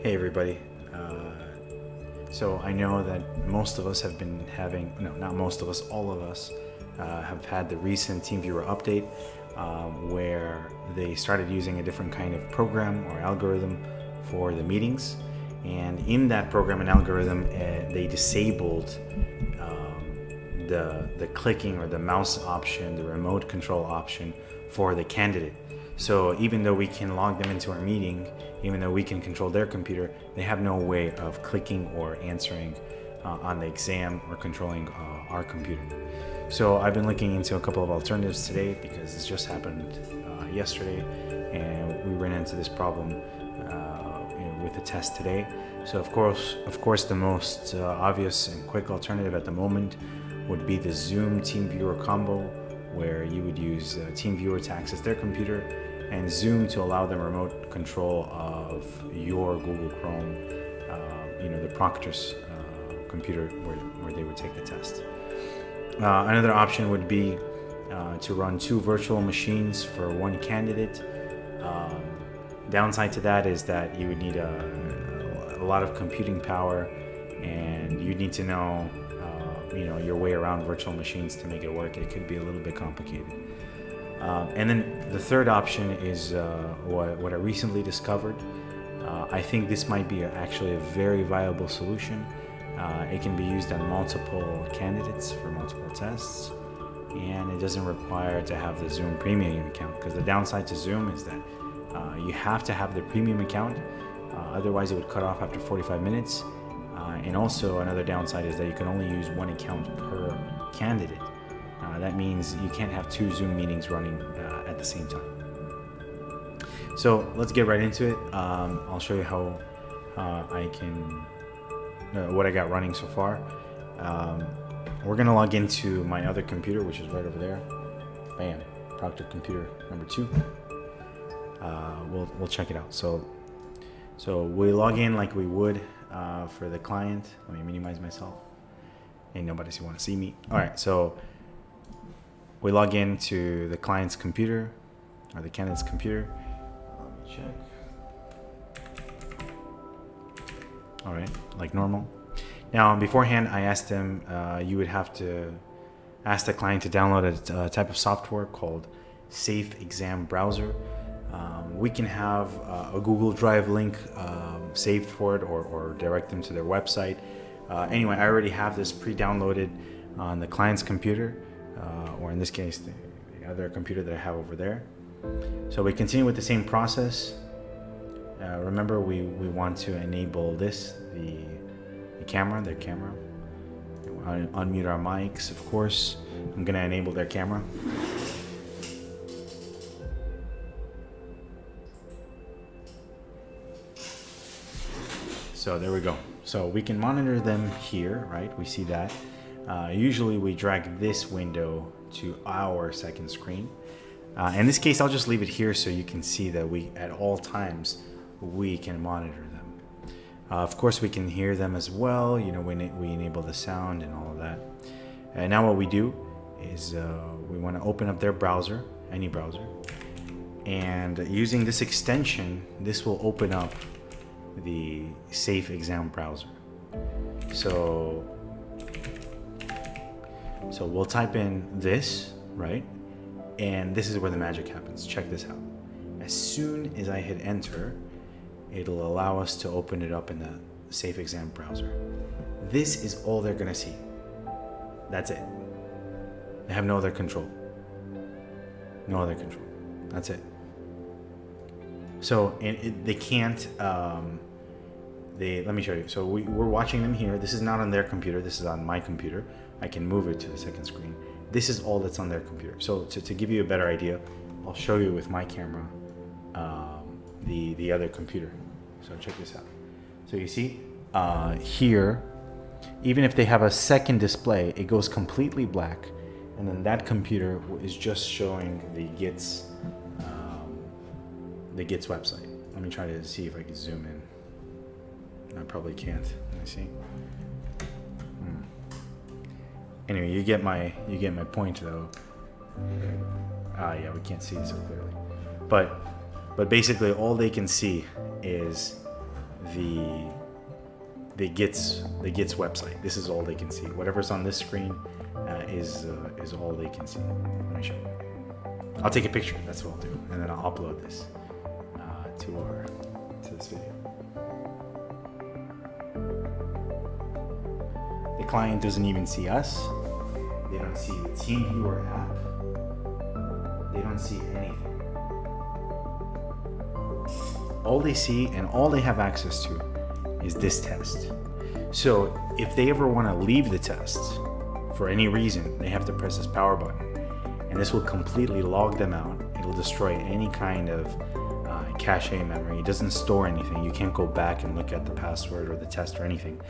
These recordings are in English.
Hey everybody. So I know that most of us have been having, no, not most of us, all of us have had the recent Teamviewer update where they started using a different kind of program or algorithm for the meetings. And in that program and algorithm, they disabled the clicking or the mouse option, the remote control option for the candidate. So even though we can log them into our meeting, even though we can control their computer, they have no way of clicking or answering on the exam or controlling our computer. So I've been looking into a couple of alternatives today because this just happened yesterday, and we ran into this problem with the test today. So of course, the most obvious and quick alternative at the moment would be the Zoom Teamviewer combo, where you would use Teamviewer to access their computer and Zoom to allow them remote control of your Google Chrome, the proctor's computer where they would take the test. Another option would be to run 2 virtual machines for 1 candidate. Downside to that is that you would need a lot of computing power, and you need to know your way around virtual machines to make it work. It could be a little bit complicated. And then the third option is what I recently discovered. I think this might be actually a very viable solution. It can be used on multiple candidates for multiple tests, and it doesn't require to have the Zoom premium account, because the downside to Zoom is that you have to have the premium account, otherwise it would cut off after 45 minutes. And also another downside is that you can only use 1 account per candidate. That means you can't have 2 Zoom meetings running at the same time. So let's get right into it. I'll show you how I can, what I got running so far. We're gonna log into my other computer, which is right over there. Bam, Proctor computer number 2. We'll check it out. So we log in like we would for the client. Let me minimize myself. Ain't nobody want to see me. All right, so we log into the client's computer or the candidate's computer. Let me check. All right, like normal. Now, beforehand, I asked them you would have to ask the client to download a type of software called Safe Exam Browser. We can have a Google Drive link saved for it, or direct them to their website. Anyway, I already have this pre-downloaded on the client's computer, or in this case, the other computer that I have over there. So we continue with the same process. Remember, we want to enable this, the camera, their camera. Unmute our mics, of course. I'm gonna enable their camera. So there we go. So we can monitor them here, right? We see that. Usually we drag this window to our second screen. In this case, I'll just leave it here so you can see that at all times, we can monitor them. Of course, we can hear them as well. We enable the sound and all of that. And now what we do is we want to open up their browser, any browser. And using this extension, this will open up the Safe Exam Browser. So we'll type in this, right? And this is where the magic happens. Check this out. As soon as I hit enter, it'll allow us to open it up in the Safe Exam Browser. This is all they're gonna see. That's it. They have no other control. No other control. That's it. So they can't, let me show you. So we're watching them here. This is not on their computer. This is on my computer. I can move it to the second screen. This is all that's on their computer. So to give you a better idea, I'll show you with my camera the other computer. So check this out. So you see here, even if they have a second display, it goes completely black. And then that computer is just showing the GITS website. Let me try to see if I can zoom in. I probably can't. Let me see. Anyway, you get my point though. Yeah, we can't see it so clearly. But basically all they can see is the Git's website. This is all they can see. Whatever's on this screen is all they can see. Let me show you. I'll take a picture. That's what I'll do, and then I'll upload this to this video. The client doesn't even see us. They don't see the Teamviewer app. They don't see anything. All they see and all they have access to is this test. So if they ever want to leave the test for any reason, they have to press this power button, and this will completely log them out. It'll destroy any kind of cache memory. It doesn't store anything. You can't go back and look at the password or the test or anything.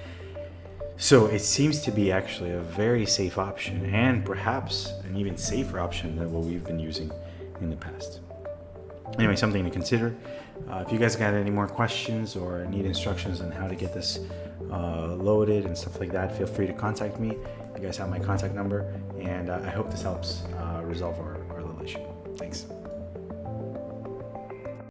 So it seems to be actually a very safe option, and perhaps an even safer option than what we've been using in the past. Anyway, something to consider. If you guys got any more questions or need instructions on how to get this loaded and stuff like that, feel free to contact me. You guys have my contact number, and I hope this helps resolve our little issue. Thanks.